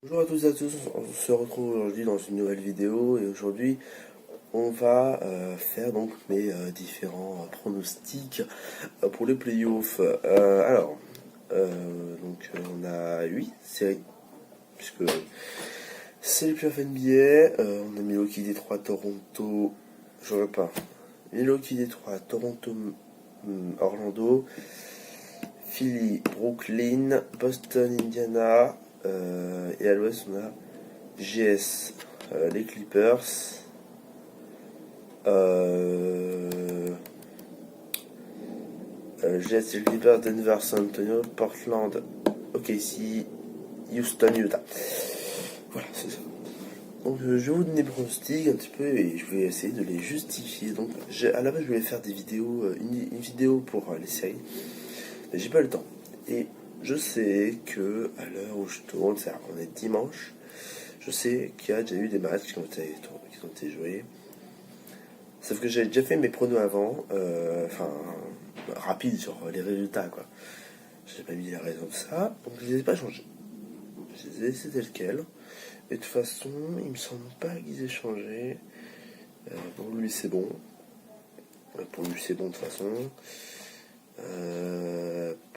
Bonjour à tous et à tous, on se retrouve aujourd'hui dans une nouvelle vidéo et aujourd'hui on va faire donc mes différents pronostics pour les playoffs. On a 8 séries puisque c'est les playoffs NBA. On a Milwaukee, Détroit, Toronto, je vois pas, Milwaukee, Détroit, Toronto, Orlando, Philly, Brooklyn, Boston, Indiana. Et à l'ouest, on a GS, les Clippers, GS, les Clippers, Denver, San Antonio, Portland, OKC, Houston, Utah. Voilà, c'est ça. Donc je vais vous donner des pronostics un petit peu et je vais essayer de les justifier. Donc à la base je voulais faire des vidéos, une vidéo pour les séries, mais j'ai pas le temps. Et je sais que à l'heure où je tourne, on est dimanche, je sais qu'il y a déjà eu des matchs qui ont été joués. Sauf que j'avais déjà fait mes pronos avant, rapide sur les résultats quoi. J'ai pas mis les raisons de ça, donc je les ai pas changés. Je les ai laissés tels quels. Et de toute façon, il me semble pas qu'ils aient changé. Pour lui c'est bon. Pour lui c'est bon de toute façon.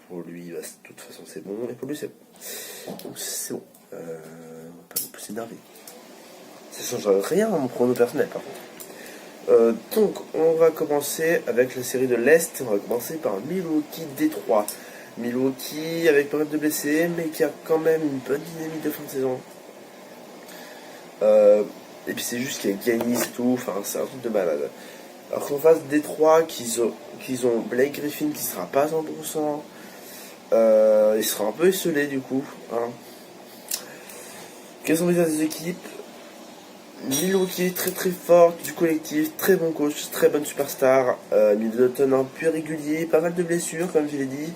Pour lui, bah, de toute façon c'est bon. Et pour lui c'est bon. Donc c'est bon. On va pas non plus s'énerver. Ça change rien à mon prono personnel par contre. Donc on va commencer avec la série de l'Est. On va commencer par Milwaukee Détroit. Milwaukee avec pas mal de blessés, mais qui a quand même une bonne dynamique de fin de saison. Et puis c'est juste qu'il y a Giannis et tout, enfin c'est un truc de malade. Alors qu'en face Détroit, qu'ils ont Blake Griffin qui sera pas à 100%, il sera un peu esselé du coup. Hein. Quelles sont les autres équipes? Milwaukee très très forte du collectif, très bon coach, très bonne superstar. Middleton un peu régulier, pas mal de blessures comme je l'ai dit.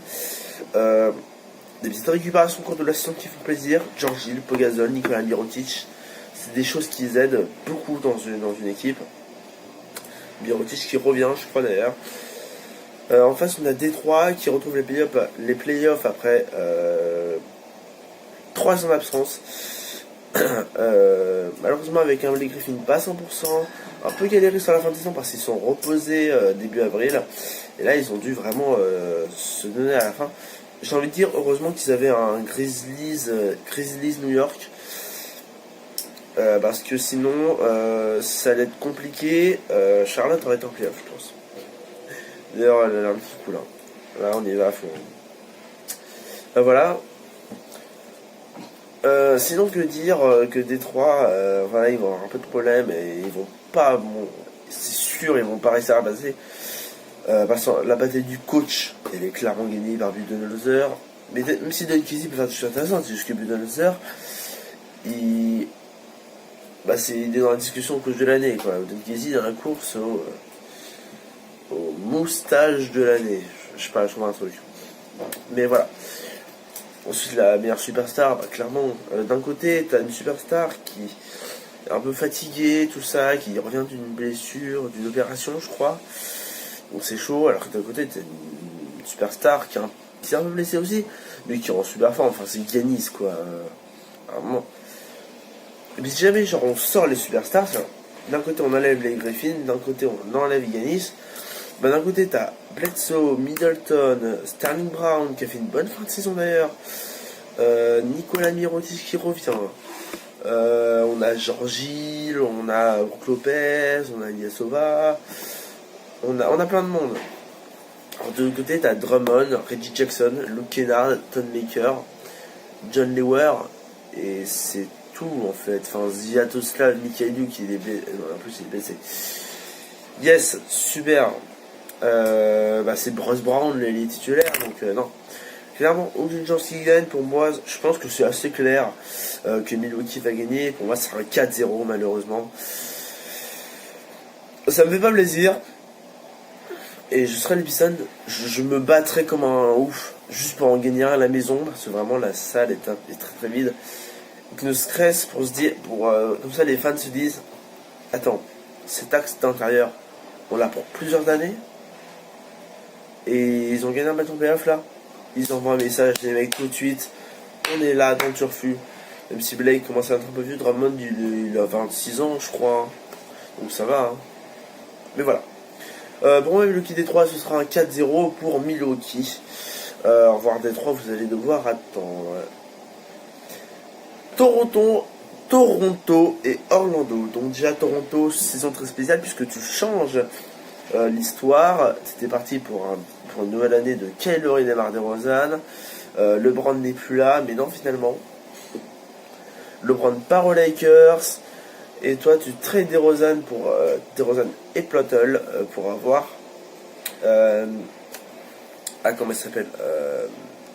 Des petites récupérations au cours de la saison qui font plaisir. George Hill, Pogazol, Nikola Mirotic. C'est des choses qui aident beaucoup dans une équipe. Mirotic qui revient, je crois d'ailleurs. En face, on a Détroit qui retrouve les playoffs après 3 ans d'absence. Malheureusement, avec un Blake Griffin pas 100%, un peu galéré sur la fin de saison parce qu'ils sont reposés début avril. Et là, ils ont dû vraiment se donner à la fin. J'ai envie de dire, heureusement qu'ils avaient un Grizzlies New York. Parce que sinon, ça allait être compliqué. Charlotte aurait été en playoff, je pense. D'ailleurs, elle a un petit coup là. Là, on y va à fond. Voilà. Sinon, que dire que Détroit, voilà, ils vont avoir un peu de problème et ils vont pas, bon, c'est sûr, ils vont pas réussir à passer. Parce que la bataille du coach, elle est clairement gagnée par Budenholzer. Mais même si Don Kesey peut faire des choses intéressantes, c'est juste que Budenholzer, il est dans la discussion au coach de l'année, quoi. Don Kesey dans la course au moustache de l'année. Je sais pas, je trouve un truc. Mais voilà. Ensuite, la meilleure superstar, bah, clairement, d'un côté, t'as une superstar qui est un peu fatiguée, tout ça, qui revient d'une blessure, d'une opération, je crois. Donc c'est chaud, alors que d'un côté, t'as une superstar qui est un peu blessée aussi, mais qui est en super forme. Enfin, c'est Giannis, quoi. Vraiment. Et puis si jamais, genre, on sort les superstars, d'un côté, on enlève les Griffin, d'un côté, on enlève Giannis. Bah, d'un côté, t'as Bledsoe, Middleton, Sterling Brown qui a fait une bonne fin de saison d'ailleurs. Nikola Mirotic qui revient. On a George Hill, on a Brook Lopez, on a Ilyasova. On a plein de monde. Alors, de l'autre côté, t'as Drummond, Reggie Jackson, Luke Kennard, Ton Maker, John Lewer. Et c'est tout en fait. Enfin, Zviatoslav Mikhailiuk qui est blessé. En plus, il est blessé. Yes, super. C'est Bruce Brown, les titulaires, donc non. Clairement, aucune chance qu'il gagne. Pour moi, je pense que c'est assez clair que Milwaukee va gagner. Pour moi, ce sera un 4-0, malheureusement. Ça me fait pas plaisir. Et je serai l'Epicentre. Je me battrai comme un ouf, juste pour en gagner un à la maison, parce que vraiment, la salle est très très vide. Donc, ne stress pour se dire, comme ça, les fans se disent attends, cet axe d'intérieur, on l'a pour plusieurs années. Et ils ont gagné un bâton playoff là. Ils envoient un message, les mecs, tout de suite. On est là dans le turfu. Même si Blake commence à être un peu vieux, Drummond il a 26 ans je crois. Donc ça va. Hein. Mais voilà. Pour moi, Milwaukee Détroit, ce sera un 4-0 pour Milwaukee. Au revoir Détroit, vous allez devoir attendre. Toronto et Orlando. Donc déjà Toronto, saison très spéciale puisque tu changes l'histoire. C'était parti pour une nouvelle année de Kyle Lowry et DeMar DeRozan. LeBron n'est plus là, mais non finalement. LeBron part aux Lakers. Et toi tu trades DeRozan pour DeRozan et Plottle pour avoir comment il s'appelle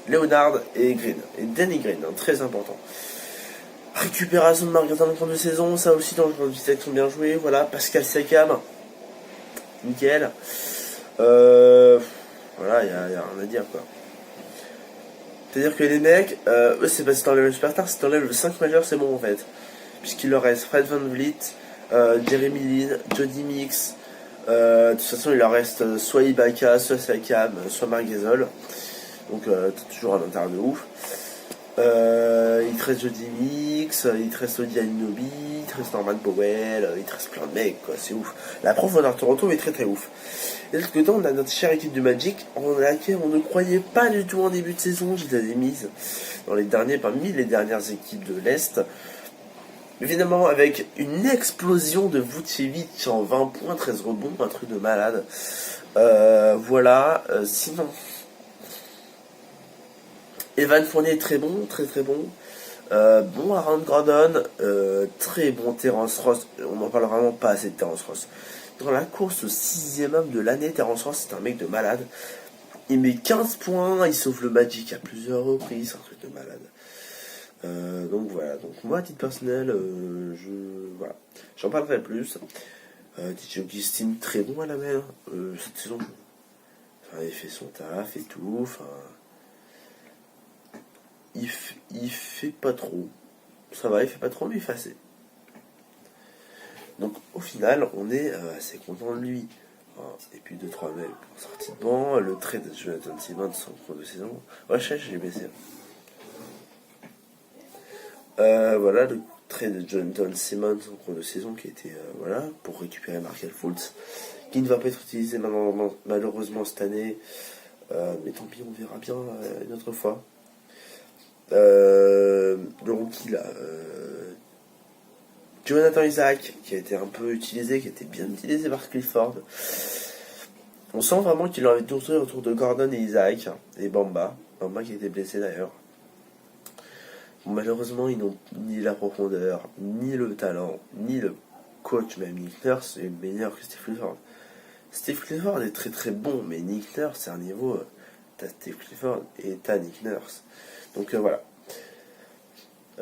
Leonard et Green. Et Danny Green, hein, très important. Récupération de Margaret en fin de saison, ça aussi dans le jeu de sont bien joués. Voilà, Pascal Siakam, nickel. Voilà, il y a rien à dire quoi. C'est-à-dire que les mecs, eux c'est pas si t'enlèves le superstar, si t'enlèves le 5 majeur c'est bon en fait. Puisqu'il leur reste Fred Van Vliet, Jeremy Lin, Jody Mix. De toute façon il leur reste soit Ibaka, soit Siakam, soit Marc Gasol. Donc t'as toujours un intérêt de ouf. Il te reste Jody Mix, il te reste Odi Anunoby, il te reste Norman Powell, il te reste plein de mecs, quoi, c'est ouf. La profondeur de Toronto est très très ouf. Et de l'autre côté, on a notre chère équipe du Magic, en laquelle on ne croyait pas du tout en début de saison. Je les avais mises parmi les dernières équipes de l'Est. Évidemment, avec une explosion de Vucevic en 20 points, 13 rebonds, un truc de malade. Voilà, sinon. Evan Fournier est très bon, très très bon. Bon Aaron Gordon, très bon Terrence Ross. On n'en parle vraiment pas assez de Terrence Ross. Dans la course au 6e homme de l'année, Terrence Ross c'est un mec de malade. Il met 15 points, il sauve le Magic à plusieurs reprises, c'est un truc de malade. Donc voilà, donc moi à titre personnel, voilà, j'en parlerai plus. DJ Augustine très bon à la mer cette saison. Enfin, il fait son taf et tout. Enfin, il fait pas trop. Ça va, il fait pas trop, mais il fait assez. Donc au final, on est assez content de lui. Et puis 2-3 mails pour sortie de banc. Le trade de Jonathan Simmons en cours de saison. Ouais, j'ai baissé. Voilà, le trade de Jonathan Simmons en cours de saison qui était voilà, pour récupérer Markel Fultz, qui ne va pas être utilisé malheureusement cette année. Mais tant pis, on verra bien une autre fois. Le rookie là, Jonathan Isaac, qui a été un peu utilisé, qui a été bien utilisé par Clifford. On sent vraiment qu'il a envie de construire autour de Gordon et Isaac, et Bamba qui a été blessé d'ailleurs. Bon, malheureusement, ils n'ont ni la profondeur, ni le talent, ni le coach, même Nick Nurse est meilleur que Steve Clifford. Steve Clifford est très très bon, mais Nick Nurse, c'est un niveau... t'as Steve Clifford et t'as Nick Nurse. Donc voilà.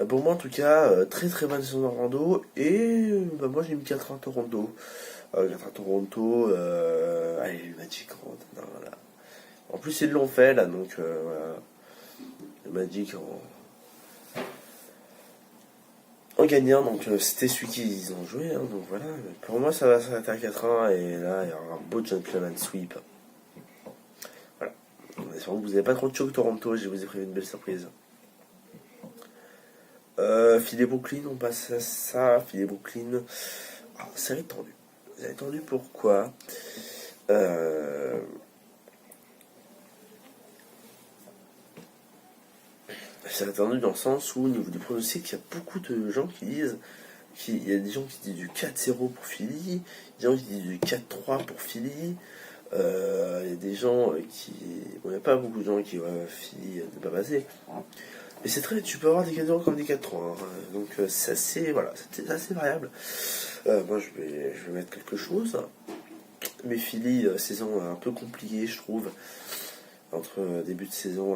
Pour moi en tout cas, très très bonne saison d'Orlando. Et moi j'ai mis 4 à Toronto. 4 à Toronto. Allez, le Magic rentre. Voilà. En plus ils l'ont fait là, donc voilà. Le Magic en gagnant, donc c'était celui qu'ils ont joué. Hein, donc voilà. Pour moi ça va s'arrêter à 4-1. Et là il y aura un beau gentleman sweep. Voilà. J'espère que vous n'avez pas trop de choc Toronto. Je vous ai prévu une belle surprise. Philly Brooklyn, on passe à ça. Philly Brooklyn. Ah, ça va être tendu. Ça va être tendu pourquoi Ça va être tendu dans le sens où, au niveau du pronostic, il y a beaucoup de gens qui disent. Il y a des gens qui disent du 4-0 pour Philly, des gens qui disent du 4-3 pour Philly. Il y a des gens qui. Bon, il n'y a pas beaucoup de gens qui voient Philly ne pas passer. Mais c'est très, tu peux avoir des 4-0 comme des 4-3. Hein. Donc c'est assez, voilà, c'est assez variable. Moi je vais mettre quelque chose. Mais Philly, saison un peu compliquée je trouve. Entre début de saison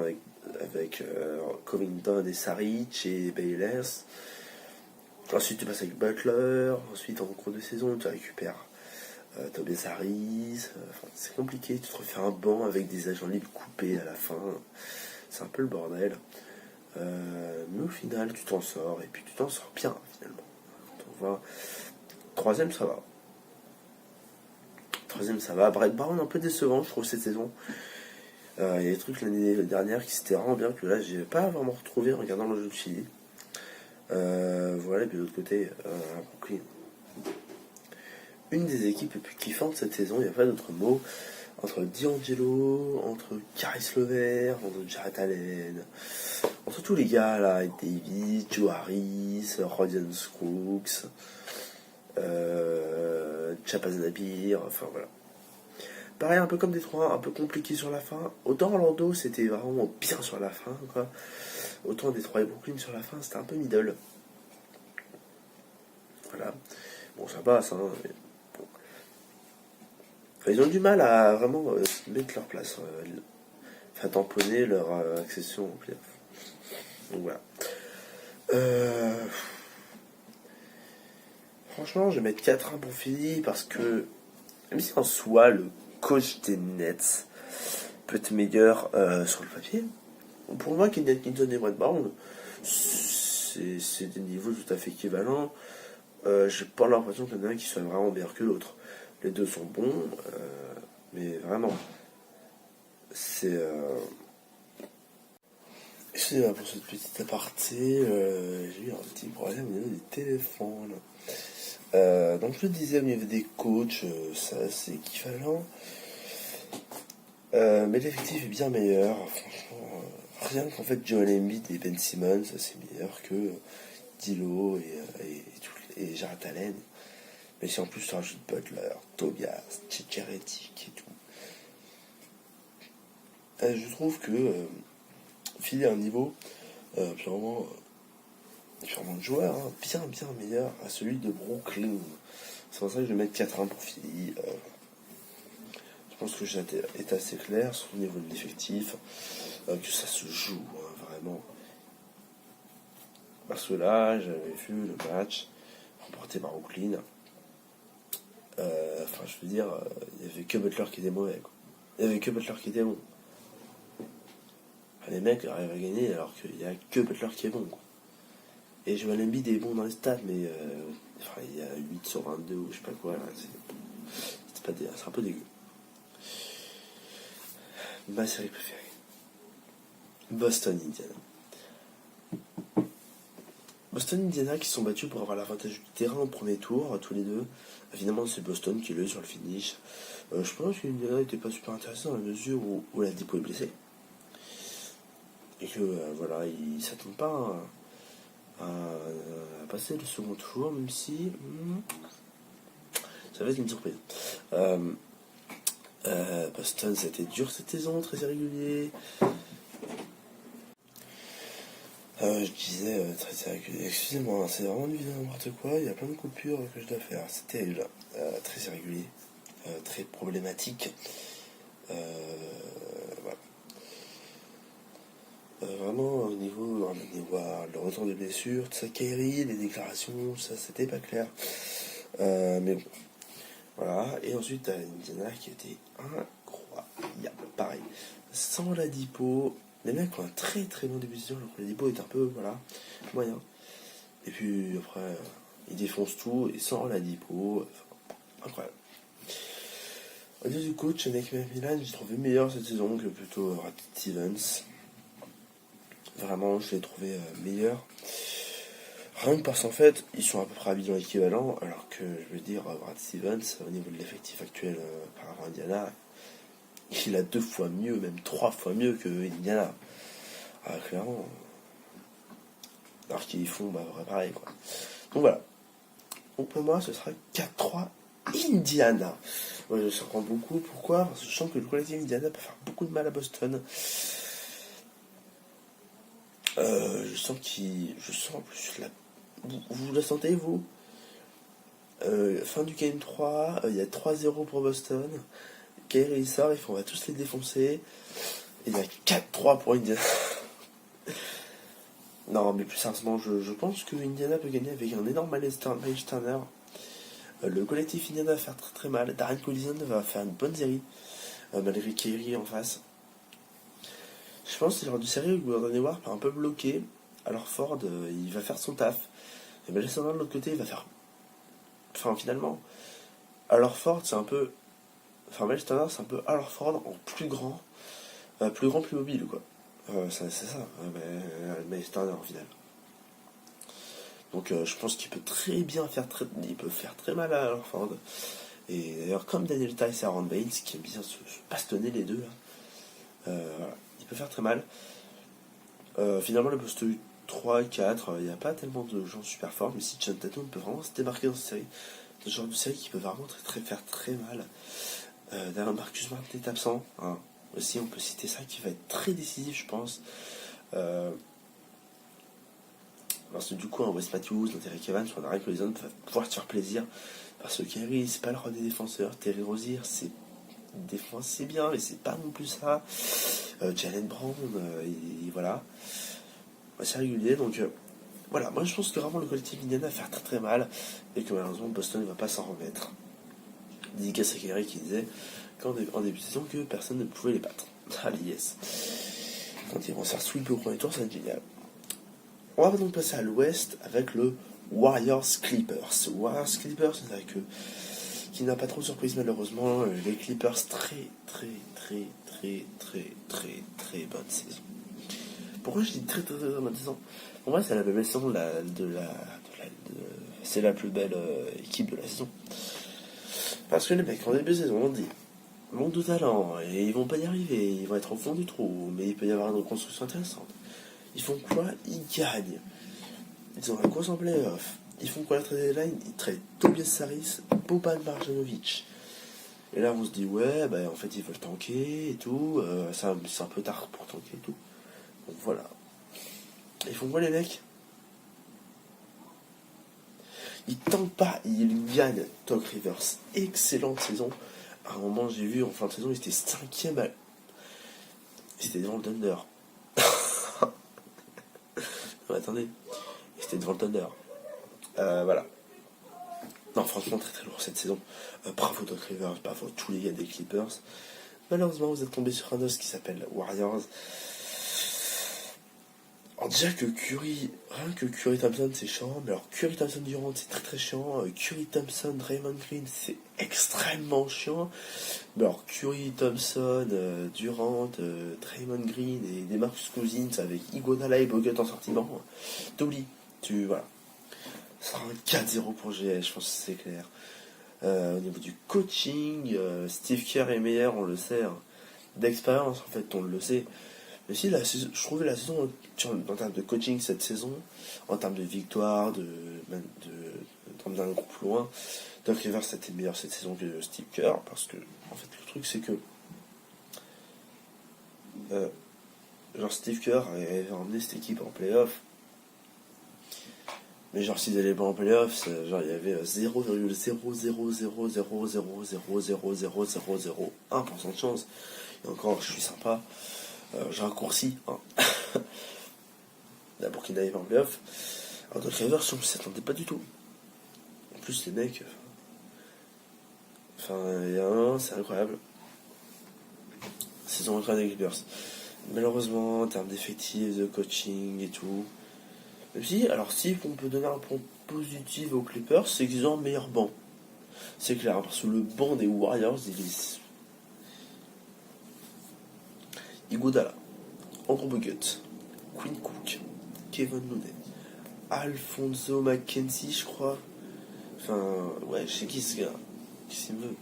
avec Covington et Saric et Bayless. Ensuite tu passes avec Butler. Ensuite en cours de saison tu récupères Tobias Harris. C'est compliqué, tu te refais un banc avec des agents libres coupés à la fin. C'est un peu le bordel. Mais au final, tu t'en sors, et puis tu t'en sors bien, finalement. Quand on voit... Troisième, ça va. Brett Brown, un peu décevant, je trouve, cette saison. Il y a des trucs l'année dernière qui s'étaient vraiment bien, que là, j'ai pas vraiment retrouvé en regardant le jeu de Philly. Voilà, et puis de l'autre côté, Brooklyn. Une des équipes les plus kiffantes cette saison, il n'y a pas d'autre mot, entre D'Angelo, entre Caris LeVert, entre Jarrett Allen, entre tous les gars là, Davis, Joe Harris, Rodion Crooks, Chapaz Napier, enfin voilà. Pareil, un peu comme Détroit, un peu compliqué sur la fin. Autant Orlando, c'était vraiment bien sur la fin, quoi. Autant Détroit et Brooklyn sur la fin, c'était un peu middle. Voilà. Bon, ça passe, hein. Mais bon. Enfin, ils ont du mal à vraiment mettre leur place, enfin tamponner leur accession au playoff. Donc voilà. Franchement, je vais mettre 4-1 pour Philly parce que, même si en soi, le coach des Nets peut être meilleur sur le papier, pour moi, Kenny Atkinson et Brett Brown, c'est des niveaux tout à fait équivalents. J'ai pas l'impression qu'il y en a un qui soit vraiment meilleur que l'autre. Les deux sont bons, mais vraiment, c'est. Excusez-moi pour cette petite aparté, j'ai eu un petit problème au niveau des téléphones. Donc je le disais au niveau des coachs, ça c'est équivalent. Mais l'effectif est bien meilleur, franchement. Rien qu'en fait Joel Embiid et Ben Simmons, c'est meilleur que Dilo et Jarrett Allen. Mais si en plus tu rajoutes Butler, Tobias, Tchecheretic et tout. Je trouve que Philly a un niveau purement de joueur, hein, bien meilleur à celui de Brooklyn. C'est pour ça que je vais mettre 4-1 pour Philly. Je pense que j'ai été assez clair sur le niveau de l'effectif, que ça se joue, hein, vraiment. Parce que là, j'avais vu le match remporté par Brooklyn. Enfin, je veux dire, il n'y avait que Butler qui était mauvais, quoi. Il n'y avait que Butler qui était bon. Enfin, les mecs arrivent à gagner alors qu'il n'y a que Butler qui est bon, quoi. Et Joel Embiid est bon dans les stats, mais enfin, il y a 8 sur 22 ou je sais pas quoi. Là, c'est un peu dégueu. Ma série préférée. Boston, Indiana. Boston, Indiana qui se sont battus pour avoir l'avantage du terrain au premier tour, tous les deux. Évidemment, c'est Boston qui l'a eu sur le finish. Je pense que Indiana n'était pas super intéressant dans la mesure où la Dipo est blessée. Et que voilà, ils ne s'attendent pas à passer le second tour, même si ça va être une surprise. Boston, c'était dur cette saison, très irrégulier. Je disais très irrégulier. Excusez-moi, c'est vraiment du n'importe quoi. Il y a plein de coupures que je dois faire. C'est terrible. Très irrégulier. Très problématique. Voilà. Vraiment, au niveau le retour des blessures, tout ça, Kyrie, les déclarations, ça, c'était pas clair. Mais bon. Voilà. Et ensuite, t'as Indiana qui était incroyable. Pareil. Sans la Dipo. Les mecs ont un très très bon début de saison, alors que la Dipo est un peu, voilà, moyen. Et puis après, ils défoncent tout, et sans la Dipo, enfin, incroyable. Au niveau du coach, Nick McMillan, j'ai trouvé meilleur cette saison que plutôt Brad Stevens. Vraiment, je l'ai trouvé meilleur. Rien que parce qu'en fait, ils sont à peu près à bilan équivalent, alors que, je veux dire, Brad Stevens, au niveau de l'effectif actuel par rapport à Indiana, il a 2 fois mieux, même 3 fois mieux que Indiana. Ah, clairement. Alors qu'ils font pareil, quoi. Donc voilà. Donc pour moi, ce sera 4-3 Indiana. Moi, je surprends beaucoup. Pourquoi? Parce que je sens que le collectif Indiana peut faire beaucoup de mal à Boston. Je sens en plus vous la sentez, vous? Fin du game 3, il y a 3-0 pour Boston. Kyrie sort, ils font on va tous les défoncer. Et il y a 4-3 pour Indiana. Non, mais plus sérieusement, je pense que Indiana peut gagner avec un énorme Miles Turner. Le collectif Indiana va faire très très mal. Darren Collison va faire une bonne série, malgré Kyrie en face. Je pense que c'est le genre de série où Gordon Hayward est un peu bloqué. Alors Ford, il va faire son taf. Et Miles Turner de l'autre côté, il va faire. Enfin, finalement. Alors Ford, c'est un peu. Enfin, Miles Turner, c'est un peu alors Ford en plus grand, plus mobile, quoi. C'est ça, Miles Turner, au final. Donc je pense qu'il peut très bien il peut faire très mal à Horford. Et d'ailleurs, comme Daniel Tice et Aaron Baines, qui aiment bien se bastonner les deux, là, voilà, il peut faire très mal. Finalement, le poste 3 et 4, il n'y a pas tellement de gens super forts, mais si John Tatum peut vraiment se démarquer dans cette série, ce genre de série qui peut vraiment faire très mal. D'ailleurs, Marcus Smart est absent, hein. Aussi, on peut citer ça, qui va être très décisif, je pense. Parce que du coup, en Wes Matthews, dans Terry Evans, on a rien que les hommes peuvent pouvoir se faire plaisir. Parce que Kerry, c'est pas le roi des défenseurs. Terry Rozier, c'est bien, mais c'est pas non plus ça. Jalen Brown, et voilà. C'est régulier, donc voilà. Moi, je pense que vraiment le collectif Indiana va faire très très mal. Et que malheureusement, Boston ne va pas s'en remettre. Dédicace à Kerry qui disait en début de saison que personne ne pouvait les battre. Allez, yes. Quand ils vont se faire sweep au premier tour, ça va être génial. On va donc passer à l'ouest avec le Warriors Clippers. Warriors Clippers, c'est vrai que qui n'a pas trop de surprise malheureusement. Les Clippers très bonne saison. Pourquoi je dis très bonne saison? Pour moi, c'est la belle saison c'est la plus belle équipe de la saison. Parce que les mecs en début de saison on dit manque de talent et ils vont pas y arriver, ils vont être au fond du trou, mais il peut y avoir une reconstruction intéressante. Ils font quoi? Ils gagnent. Ils ont un course en playoff. Ils font quoi la trade deadline? Ils traitent Tobias Harris, Boban Marjanovic. Et là on se dit ouais, bah en fait ils veulent tanker et tout, c'est un peu tard pour tanker et tout. Donc voilà. Ils font quoi les mecs? Ils tankent pas, ils gagnent. Doc Rivers, excellente saison. À un moment j'ai vu en fin de saison, il était 5ème. C'était devant le Thunder. Non, attendez, c'était devant le Thunder. Voilà. Non, franchement, très lourd cette saison. Bravo Doc Rivers, bravo tous les gars des Clippers. Malheureusement, vous êtes tombé sur un os qui s'appelle Warriors. Alors déjà que rien que Curry Thompson c'est chiant, mais alors Curry Thompson Durant c'est très chiant, Curry Thompson Draymond Green c'est extrêmement chiant, mais alors Curry Thompson Durant Draymond Green et des Marcus Cousins avec Iguodala et Bogut en sortiment, t'oublies, voilà. Ça sera un 4-0 pour GS, je pense que c'est clair. Au niveau du coaching, Steve Kerr est meilleur, on le sait, hein. D'expérience en fait, on le sait. Mais si, je trouvais la saison, en termes de coaching cette saison, en termes de victoire, en termes d'un groupe loin, Doc Rivers c'était meilleur cette saison que Steve Kerr, parce que, en fait, le truc c'est que, genre Steve Kerr avait emmené cette équipe en playoff, mais genre s'ils allaient pas en playoff, genre il y avait 0,0000000000001% de chance. Et encore, je suis sympa. J'ai raccourci, hein. Pour qu'il n'aille pas en playoff. Alors, Doc Rivers, on ne s'attendait pas du tout. En plus, les mecs. Enfin, il y a un, c'est incroyable. Saison incroyable des Clippers. Malheureusement, en termes d'effectifs, de coaching et tout. Même si, alors, si on peut donner un point positif aux Clippers, c'est qu'ils ont un meilleur banc. C'est clair, parce que le banc des Warriors, il est. Iguodala, Andrew Bogut, Quinn Cook, Kevin Looney, Alfonso McKenzie, je crois. Enfin, ouais, je sais qui ce gars. Qui s'y veut.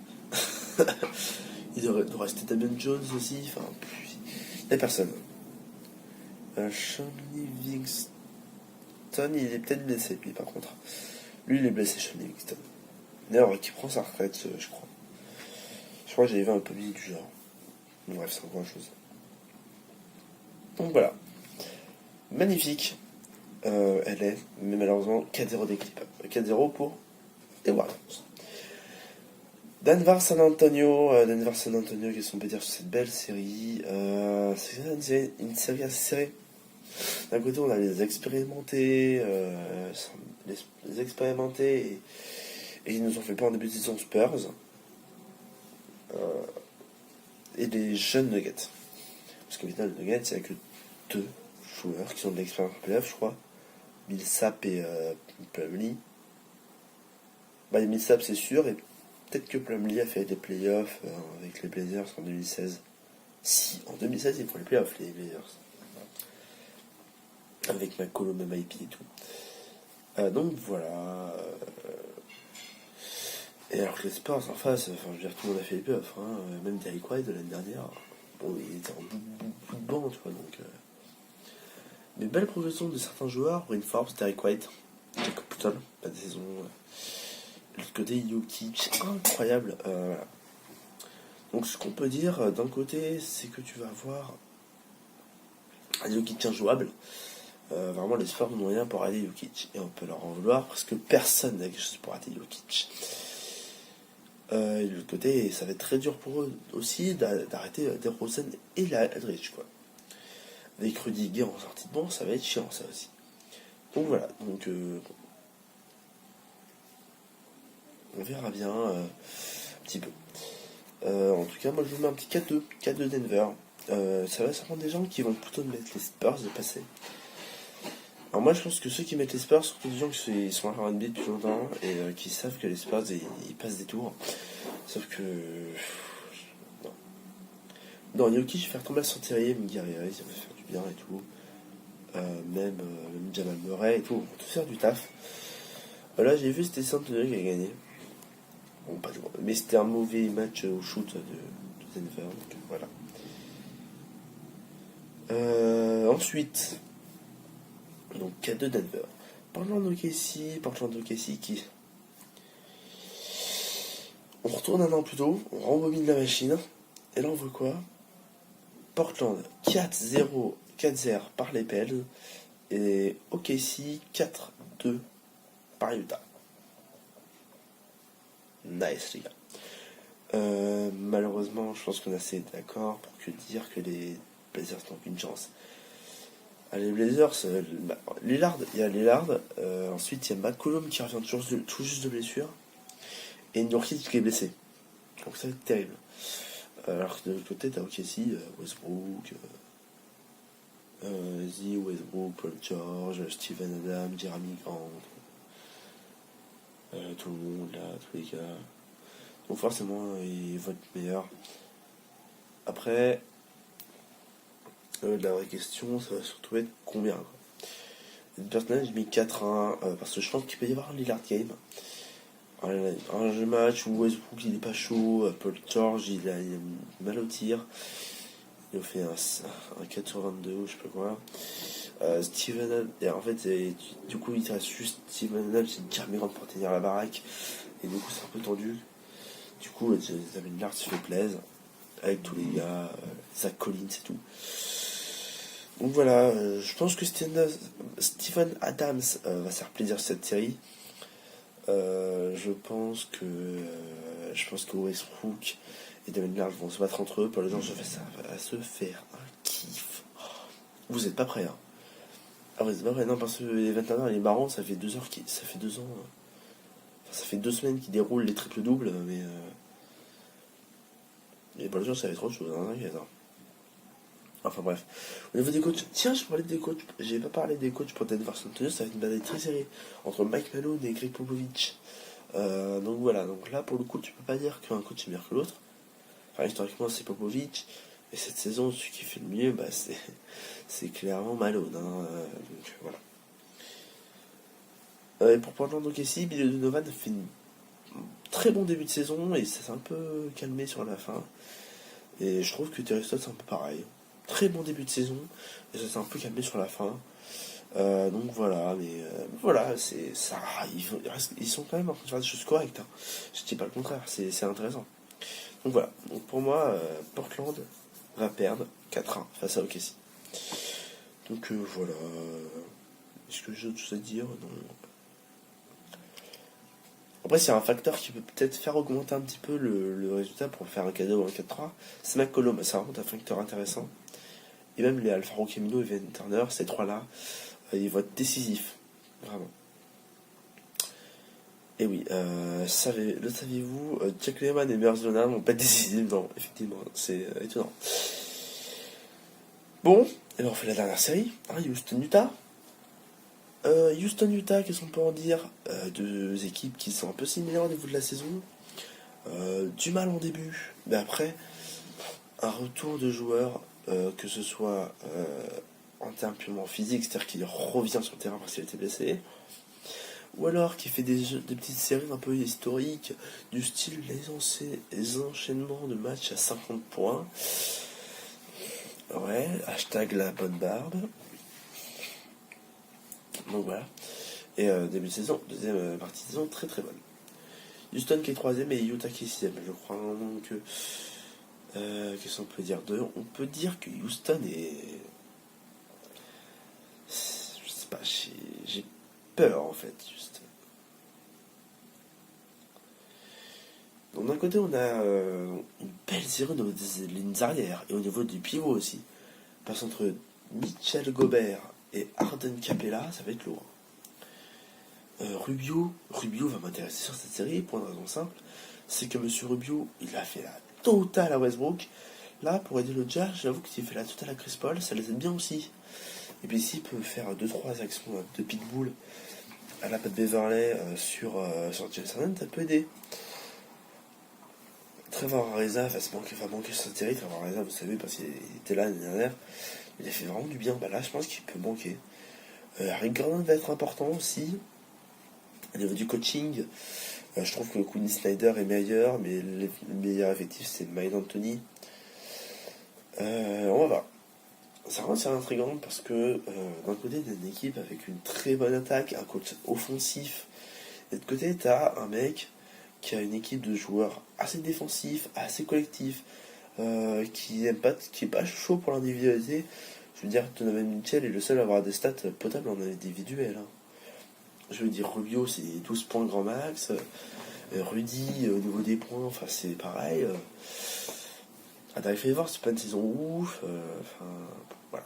Il devrait rester Damian Jones aussi. Enfin, il n'y a personne. Sean Livingston, il est peut-être blessé, lui, par contre. Lui, il est blessé, Sean Livingston. D'ailleurs, qui prend sa retraite, je crois. Je crois que j'avais vu un peu du genre. Bref, c'est encore autre chose. Donc voilà. Magnifique. Elle est, mais malheureusement, 4-0 des Clips. 4-0 pour les Warriors. Denver San Antonio, qu'est-ce qu'on peut dire sur cette belle série? C'est une série assez serrée. D'un côté, on a les expérimentés, et ils nous ont fait peur en début de saison Spurs, et les jeunes Nuggets. Parce qu'au final, les Nuggets, il n'y a que 2 joueurs qui ont de l'expérience en playoff, je crois. Millsap et Plumlee. Bah, Millsap, c'est sûr, et peut-être que Plumlee a fait des playoffs avec les Blazers en 2016. Si, en 2016, ils font les playoffs, les Blazers. Avec McCollum et MIP et tout. Donc voilà. Et alors que les Spurs en face, enfin je veux dire, tout le monde a fait les playoffs, hein. Même Derrick White de l'année dernière, bon il était en bout de banc, tu vois, donc... Mais belle progression de certains joueurs, Bryn Forbes, Derrick White, Jacob Putol, pas de saison. De l'autre côté, Jokic, incroyable. Voilà. Donc ce qu'on peut dire d'un côté, c'est que tu vas avoir un Jokic injouable. Vraiment, les Spurs n'ont rien pour arrêter Jokic. Et on peut leur en vouloir parce que personne n'a quelque chose pour arrêter Jokic. Et de l'autre côté, ça va être très dur pour eux aussi d'arrêter DeRozan et la Aldridge, quoi. Avec Rudy Gay en sortie de banc, ça va être chiant, ça aussi. Donc voilà, donc on verra bien un petit peu. En tout cas, moi je vous mets un petit 4-2, 4-2 Denver. Ça va sûrement des gens qui vont plutôt mettre les Spurs de passer. Alors moi je pense que ceux qui mettent les Spurs sont des gens qui sont à R&B depuis longtemps et qui savent que les Spurs ils passent des tours. Sauf que... Non. Non, Jokic, je vais faire tomber son terrier, Miguel Harris, ça va faire du bien et tout. Même Jamal Murray et tout, on va tout faire du taf. Là j'ai vu c'était San Antonio qui a gagné. Bon, pas de... Mais c'était un mauvais match au shoot de Denver, donc voilà. Ensuite, donc K2 Denver. Portland OKC qui... On retourne un an plus tôt, on rembobine la machine, et là on voit quoi? Portland 4-0, 4-0 par les Pels, et OKC 4-2 par Utah. Nice les gars. Malheureusement, je pense qu'on est assez d'accord pour dire que les Blazers n'ont qu'une chance. Les Blazers, Lillard, il y a Lillard, ensuite il y a McCollum qui revient tout juste de blessure, et Nurkic qui est blessé. Donc ça va être terrible. Alors que de l'autre côté, t'as OKC, Westbrook, Westbrook, Paul George, Steven Adams, Jeremy Grant, tout le monde là, tous les gars. Donc forcément, ils vont être meilleurs. Après, la vraie question, ça va surtout être combien, quoi. Personnellement, j'ai mis 4-1, parce que je pense qu'il peut y avoir un Lillard game. Un jeu match où Westbrook il est pas chaud, Paul George il a mal au tir, il a fait un 4 sur 22 ou je sais pas quoi. Steven Adams, et en fait, du coup il reste juste Steven Adams et Jeremy Grant pour tenir la baraque, et du coup c'est un peu tendu. Du coup, Damien Lillard se fait plaisir avec tous les gars, Zach Collins et tout. Donc voilà, je pense que Steven Adams va se faire plaisir cette série. Je pense que Westbrook et Damien Lillard vont se battre entre eux. Pour les gens, ça va se faire un kiff. Vous êtes pas prêts, hein? Ah, vous êtes pas prêts, non, parce que les 21 il est marrant, ça fait 2 heures ça fait 2 ans. Enfin, ça fait 2 semaines qu'il déroule les triples doubles, mais. Et pour les gens, ça va être autre chose, hein, hein. Enfin bref. Au niveau des coachs, tiens, je parlais des coachs. J'ai pas parlé des coachs pour Denver San Antonio, ça va être une bataille très serrée entre Mike Malone et Greg Popovich. Donc voilà, donc là pour le coup, tu peux pas dire qu'un coach est meilleur que l'autre. Enfin, historiquement, c'est Popovich. Et cette saison, celui qui fait le mieux, bah, c'est clairement Malone. Hein, donc voilà. Et pour Portland OKC, Billy Donovan fait un très bon début de saison et ça s'est un peu calmé sur la fin. Et je trouve que Terry Stotts c'est un peu pareil. Très bon début de saison, et ça s'est un peu calmé sur la fin. Donc voilà, mais voilà, c'est ça. Ils sont quand même en train de faire des choses correctes. Hein. Je dis pas le contraire, c'est intéressant. Donc voilà, donc pour moi, Portland va perdre 4-1 face à OKC. Donc voilà. Est-ce que j'ai autre chose à dire? Non. Après, c'est un facteur qui peut peut-être faire augmenter un petit peu le résultat pour faire un cadeau ou un 4-3. C'est McCollum, c'est vraiment un facteur intéressant. Et même les Alfaro Camino et Van Turner, ces trois-là, ils vont être décisifs. Vraiment. Et oui, le saviez-vous, Jack Lehman et Merzona n'ont pas être décisifs. Non, effectivement, c'est étonnant. Bon, et ben on fait la dernière série, hein, Houston-Utah. Houston-Utah, qu'est-ce qu'on peut en dire? Deux équipes qui sont un peu similaires au niveau de la saison. Du mal en début, mais après, un retour de joueurs, que ce soit en termes purement physiques, c'est-à-dire qu'il revient sur le terrain parce qu'il était blessé, ou alors qui fait des petites séries un peu historiques, du style les enchaînements de matchs à 50 points. Ouais, hashtag la bonne barbe. Donc voilà. Et début de saison, deuxième partie de saison très très bonne. Houston qui est troisième et Utah qui est sixième. Je crois que... qu'est-ce qu'on peut dire d'eux? On peut dire que Houston est... Je sais pas, j'ai peur en fait, juste. Donc d'un côté, on a une belle série au niveau des lignes arrières et au niveau du pivot aussi. Passe entre Mitchell Gobert et Arden Capella, ça va être lourd. Rubio va m'intéresser sur cette série pour une raison simple, c'est que Monsieur Rubio, il a fait la totale à Westbrook. Là, pour aider le Jazz, j'avoue qu'il fait la totale à Chris Paul, ça les aide bien aussi. Et puis s'il peut faire 2-3 actions de pitbull à la Pat Beverley sur James Harden, ça peut aider. Trevor Ariza va manquer sur cette série. Trevor Ariza, vous savez, parce qu'il était là l'année dernière, il a fait vraiment du bien. Bah là, je pense qu'il peut manquer. Rick Gordon va être important aussi. Au niveau du coaching, je trouve que Quinn Snyder est meilleur, mais le meilleur effectif c'est Mike D'Antoni. On va voir. Ça rend c'est intriguant parce que d'un côté, il y a une équipe avec une très bonne attaque, un coach offensif. Et de l'autre côté, tu as un mec qui a une équipe de joueurs assez défensifs, assez collectifs, qui est pas chaud pour l'individualité. Je veux dire, Donovan Mitchell est le seul à avoir des stats potables en individuel. Hein. Je veux dire, Rubio, c'est 12 points grand max. Rudy, au niveau des points, enfin, c'est pareil. Adrien Favors, c'est pas une saison ouf. Voilà.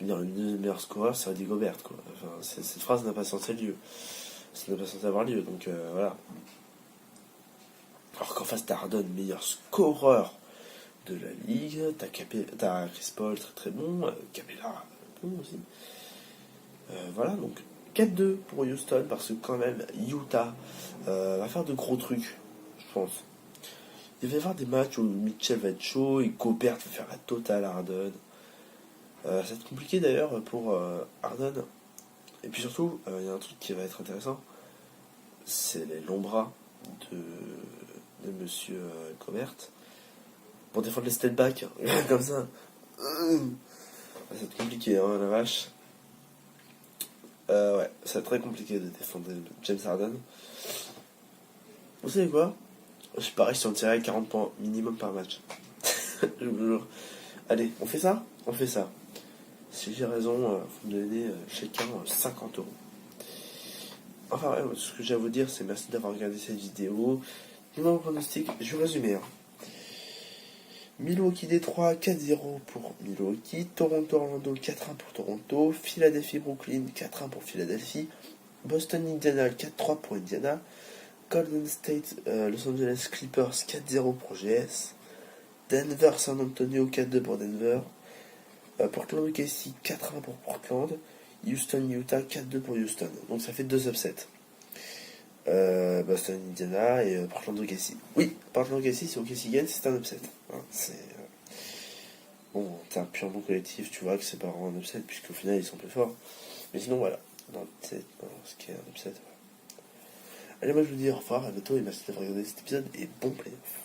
Le meilleur scoreur, c'est Rudy Gobert, quoi. Enfin, cette phrase n'a pas censé lieu. Ça n'a pas censé avoir lieu, donc voilà. Alors qu'en face, t'as Harden, meilleur scoreur de la ligue. T'as Chris Paul, très très bon. Capella, bon aussi. Voilà, donc 4-2 pour Houston, parce que quand même, Utah va faire de gros trucs, je pense. Il va y avoir des matchs où Mitchell va être chaud et Gobert va faire la totale à Harden. Ça va être compliqué d'ailleurs pour Harden. Et puis surtout, il y a un truc qui va être intéressant, c'est les longs bras de Monsieur Gobert. Pour défendre les step back, comme ça. Ça va être compliqué, hein, la vache. Ouais, c'est très compliqué de défendre James Harden. Vous savez quoi? Je parie si on tirait 40 points minimum par match. Je vous jure. Allez, on fait ça? On fait ça. Si j'ai raison, vous me donnez chacun 50 euros. Enfin, ouais, ce que j'ai à vous dire, c'est merci d'avoir regardé cette vidéo. Niveau pronostic, je vais résumer. Hein. Milwaukee Détroit 4-0 pour Milwaukee, Toronto Orlando 4-1 pour Toronto, Philadelphie Brooklyn 4-1 pour Philadelphie, Boston Indiana 4-3 pour Indiana, Golden State Los Angeles Clippers 4-0 pour GS, Denver San Antonio 4-2 pour Denver, Portland OKC 4-1 pour Portland, Houston Utah 4-2 pour Houston. Donc ça fait 2 upsets. Boston Indiana et Portland OKC. Oui, Portland OKC, si OKC gagne, c'est un upset. Hein, c'est bon, t'es un purement collectif, tu vois que c'est pas vraiment un upset puisqu'au final ils sont plus forts. Mais sinon voilà, dans ce qui est un upset. Voilà. Allez, moi je vous dis au revoir, à bientôt et merci d'avoir regardé cet épisode et bon playoff.